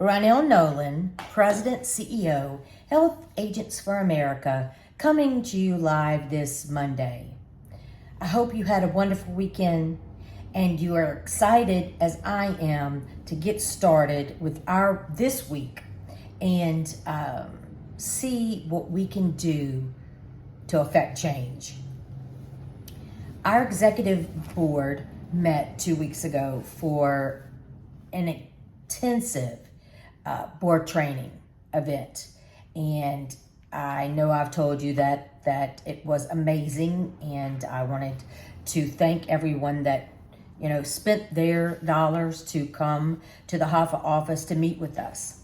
Ronell Nolan, President, CEO, Health Agents for America, coming to you live this Monday. I hope you had a wonderful weekend and you are excited as I am to get started with our this week and see what we can do to affect change. Our executive board met 2 weeks ago for an intensive board training event, and I know I've told you that it was amazing, and I wanted to thank everyone that spent their dollars to come to the HAFA office to meet with us.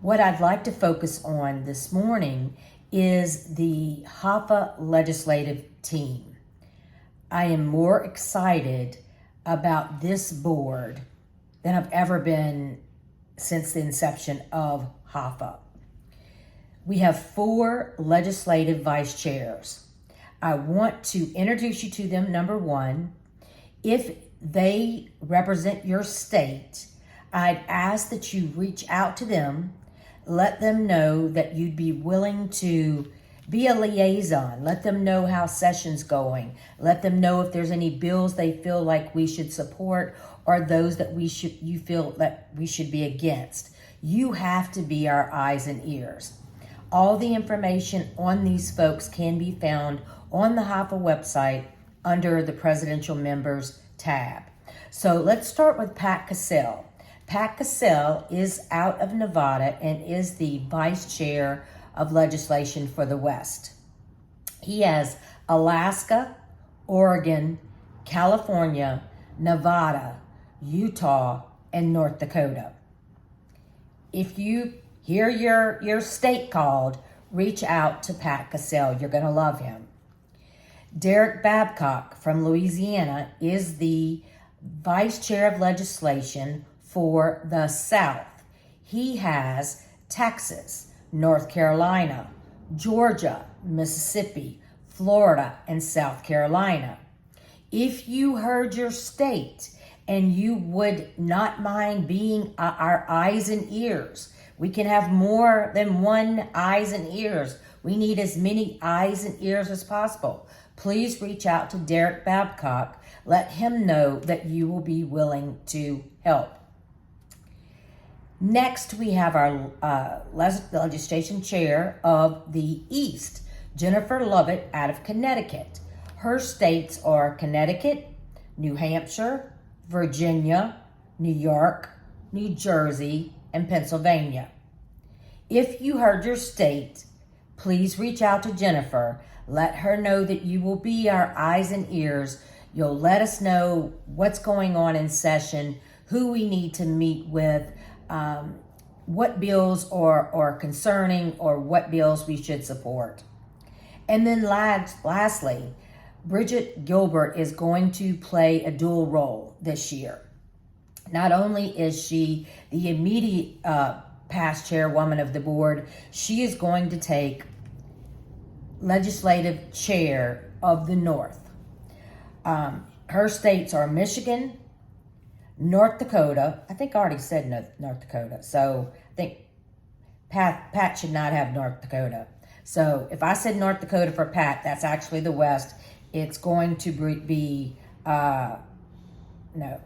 What I'd like to focus on this morning is the HAFA legislative team. I am more excited about this board than I've ever been since the inception of HAFA. We have 4 legislative vice chairs. I want to introduce you to them. Number one, if they represent your state, I'd ask that you reach out to them, let them know that you'd be willing to be a liaison. Let them know how session's going. Let them know if there's any bills they feel like we should support or those that you feel that we should be against. You have to be our eyes and ears. All the information on these folks can be found on the HAFA website under the Presidential Members tab. So let's start with Pat Cassell. Pat Cassell is out of Nevada and is the Vice Chair of Legislation for the West. He has Alaska, Oregon, California, Nevada, Utah, and North Dakota. If you hear your state called, reach out to Pat Cassell. You're going to love him. Derek Babcock from Louisiana is the Vice Chair of Legislation for the South. He has Texas, North Carolina, Georgia, Mississippi, Florida, and South Carolina. If you heard your state and you would not mind being our eyes and ears, we can have more than one eyes and ears. We need as many eyes and ears as possible. Please reach out to Derek Babcock. Let him know that you will be willing to help. Next, we have our legislation chair of the East, Jennifer Lovett, out of Connecticut. Her states are Connecticut, New Hampshire, Virginia, New York, New Jersey, and Pennsylvania. If you heard your state, please reach out to Jennifer. Let her know that you will be our eyes and ears. You'll let us know what's going on in session, who we need to meet with, what bills are concerning or what bills we should support. And then lastly, Bridget Gilbert is going to play a dual role this year. Not only is she the immediate past chairwoman of the board, she is going to take legislative chair of the North. Her states are Michigan, North Dakota. I think I already said North Dakota. So I think Pat should not have North Dakota. So if I said North Dakota for Pat, that's actually the West. It's going to be, no,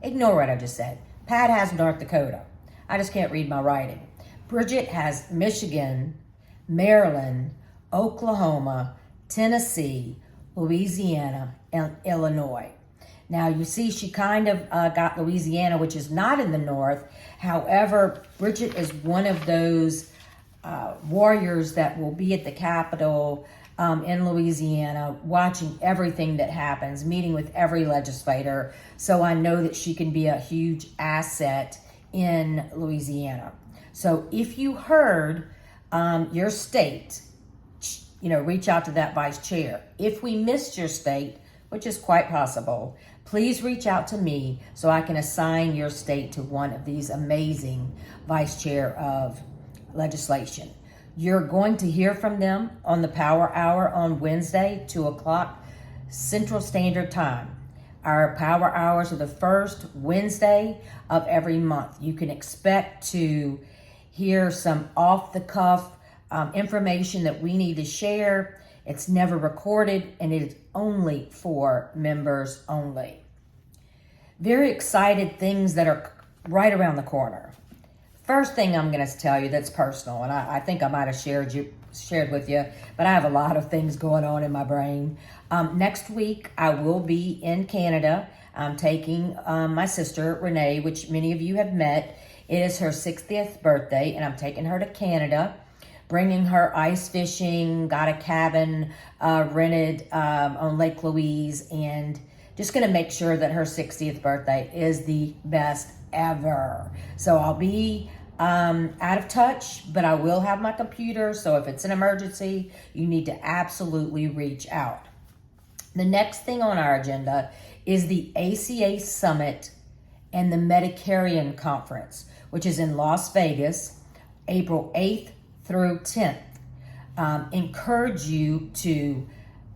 ignore what I just said. Pat has North Dakota. I just can't read my writing. Bridget has Michigan, Maryland, Oklahoma, Tennessee, Louisiana, and Illinois. Now, you see, she kind of got Louisiana, which is not in the North. However, Bridget is one of those warriors that will be at the Capitol in Louisiana, watching everything that happens, meeting with every legislator. So I know that she can be a huge asset in Louisiana. So if you heard your state, reach out to that vice chair. If we missed your state, which is quite possible, please reach out to me so I can assign your state to one of these amazing vice chair of legislation. You're going to hear from them on the Power Hour on Wednesday, 2 o'clock Central Standard Time. Our power hours are the first Wednesday of every month. You can expect to hear some off-the-cuff information that we need to share. It's never recorded, and it is only for members only. Very excited things that are right around the corner. First thing I'm going to tell you that's personal, and I think I might have shared with you, but I have a lot of things going on in my brain. Next week, I will be in Canada. I'm taking my sister, Renee, which many of you have met. It is her 60th birthday, and I'm taking her to Canada, bringing her ice fishing, got a cabin rented on Lake Louise, and just going to make sure that her 60th birthday is the best ever. So I'll be out of touch, but I will have my computer. So if it's an emergency, you need to absolutely reach out. The next thing on our agenda is the ACA Summit and the Medicarian Conference, which is in Las Vegas, April 8th through 10th. Encourage you to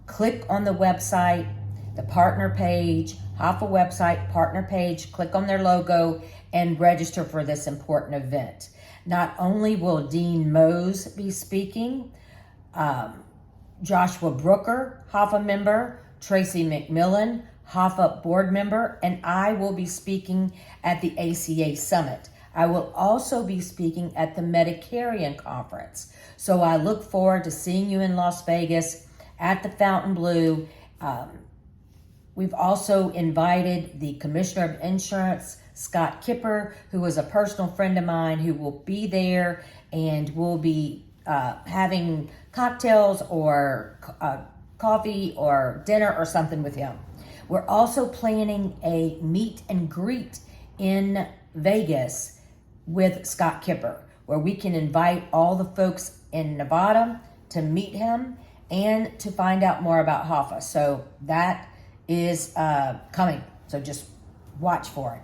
click on the website, the partner page, HAFA website, partner page, click on their logo, and register for this important event. Not only will Dean Mose be speaking, Joshua Brooker, HAFA member, Tracy McMillan, HAFA board member, and I will be speaking at the ACA Summit. I will also be speaking at the Medicarian Conference. So I look forward to seeing you in Las Vegas at the Fontainebleau. We've also invited the Commissioner of Insurance, Scott Kipper, who is a personal friend of mine, who will be there, and we'll be having cocktails or coffee or dinner or something with him. We're also planning a meet and greet in Vegas with Scott Kipper, where we can invite all the folks in Nevada to meet him and to find out more about HAFA. So that is coming. So just watch for it.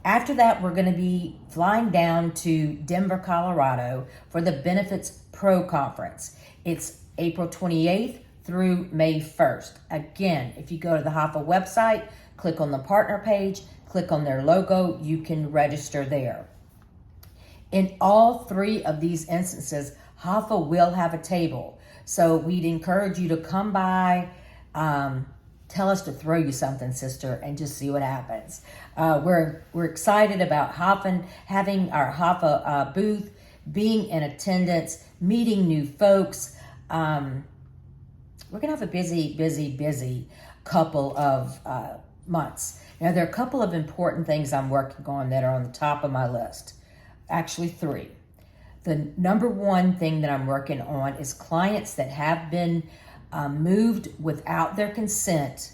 After that, we're going to be flying down to Denver, Colorado for the Benefits Pro Conference. It's April 28th through May 1st. Again, if you go to the HAFA website, click on the partner page, click on their logo, you can register there. In all three of these instances, HAFA will have a table. So we'd encourage you to come by, tell us to throw you something, sister, and just see what happens. We're excited about having our HAFA booth, being in attendance, meeting new folks. We're going to have a busy couple of months. Now, there are a couple of important things I'm working on that are on the top of my list. Actually, three. The number one thing that I'm working on is clients that have been moved without their consent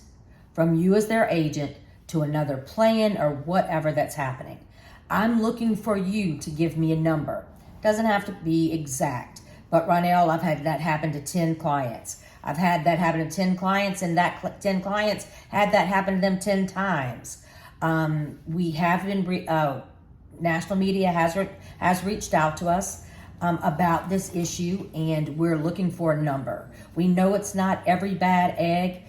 from you as their agent to another plan or whatever that's happening. I'm looking for you to give me a number. Doesn't have to be exact, but Ronell, I've had that happen to 10 clients. I've had that happen to 10 clients, and that 10 clients had that happen to them 10 times. We have been, national media has reached out to us about this issue, and we're looking for a number. We know it's not every bad egg.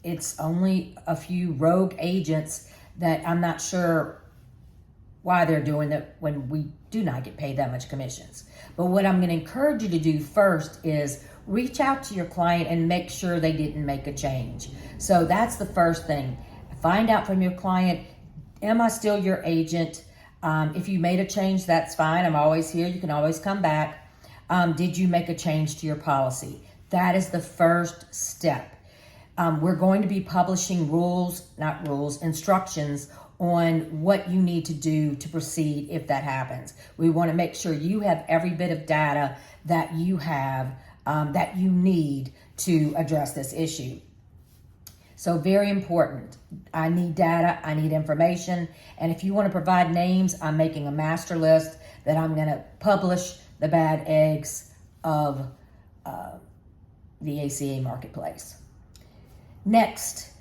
It's only a few rogue agents that I'm not sure why they're doing that when we do not get paid that much commissions. But what I'm going to encourage you to do first is reach out to your client and make sure they didn't make a change. So that's the first thing. Find out from your client, am I still your agent? If you made a change, that's fine. I'm always here. You can always come back. Did you make a change to your policy? That is the first step. We're going to be publishing instructions on what you need to do to proceed if that happens. We want to make sure you have every bit of data that you have, that you need to address this issue. So very important. I need data, I need information, and if you want to provide names, I'm making a master list that I'm going to publish the bad eggs of the ACA marketplace. Next,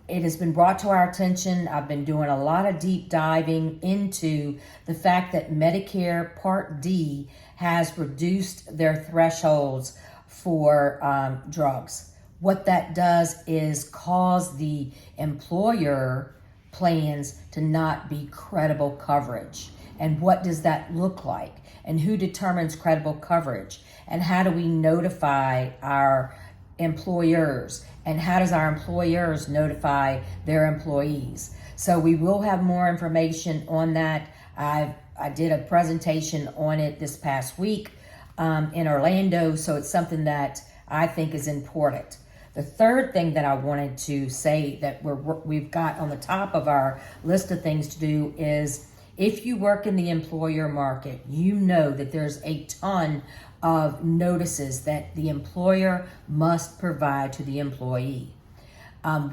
it has been brought to our attention, I've been doing a lot of deep diving into the fact that Medicare Part D has reduced their thresholds for drugs. what that does is cause the employer plans to not be credible coverage. And what does that look like? And who determines credible coverage? And how do we notify our employers? And how does our employers notify their employees? So we will have more information on that. I did a presentation on it this past week in Orlando, so it's something that I think is important. The third thing that I wanted to say that we've got on the top of our list of things to do is, if you work in the employer market, you know that there's a ton of notices that the employer must provide to the employee.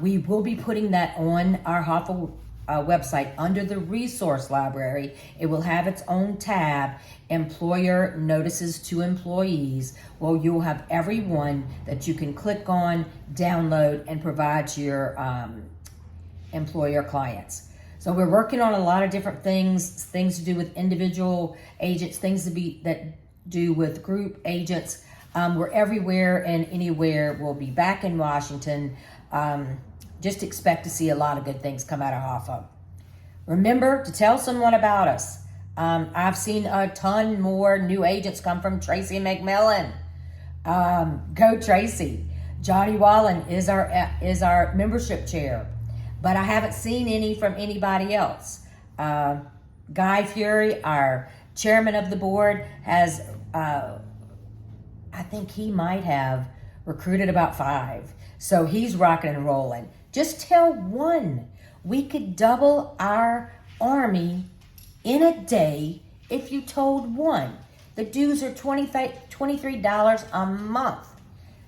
We will be putting that on our HAFA website under the resource library. It will have its own tab, Employer Notices to Employees, where you'll have every one that you can click on, download, and provide to your employer clients. So we're working on a lot of different things to do with individual agents, that do with group agents. We're everywhere and anywhere. We'll be back in Washington. Just expect to see a lot of good things come out of HAFA. Remember to tell someone about us. I've seen a ton more new agents come from Tracy McMillan. Go Tracy. Johnny Wallen is our membership chair, but I haven't seen any from anybody else. Guy Fury, our chairman of the board, has, I think he might have recruited about 5. So he's rocking and rolling. Just tell one. We could double our army in a day if you told one. The dues are $23 a month.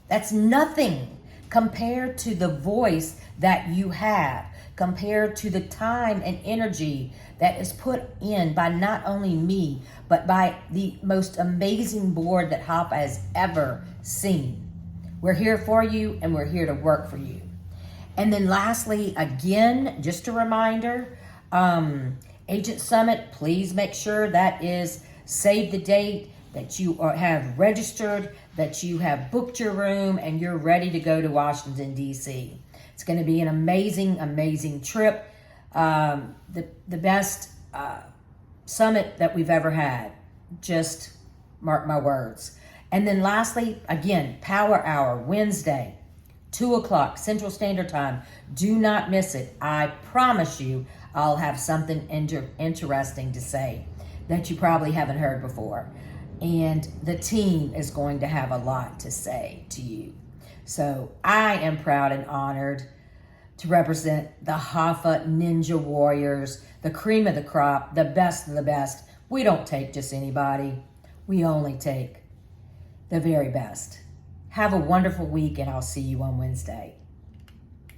That's nothing compared to the voice that you have, compared to the time and energy that is put in by not only me, but by the most amazing board that HAFA has ever seen. We're here for you, and we're here to work for you. And then lastly, again, just a reminder, Agent Summit, please make sure that is save the date, that you have registered, that you have booked your room, and you're ready to go to Washington, D.C. It's going to be an amazing, amazing trip. The best summit that we've ever had. Just mark my words. And then lastly, again, Power Hour, Wednesday, 2 o'clock Central Standard Time. Do not miss it. I promise you I'll have something interesting to say that you probably haven't heard before. And the team is going to have a lot to say to you. So I am proud and honored to represent the HAFA Ninja Warriors, the cream of the crop, the best of the best. We don't take just anybody. We only take the very best. Have a wonderful week, and I'll see you on Wednesday.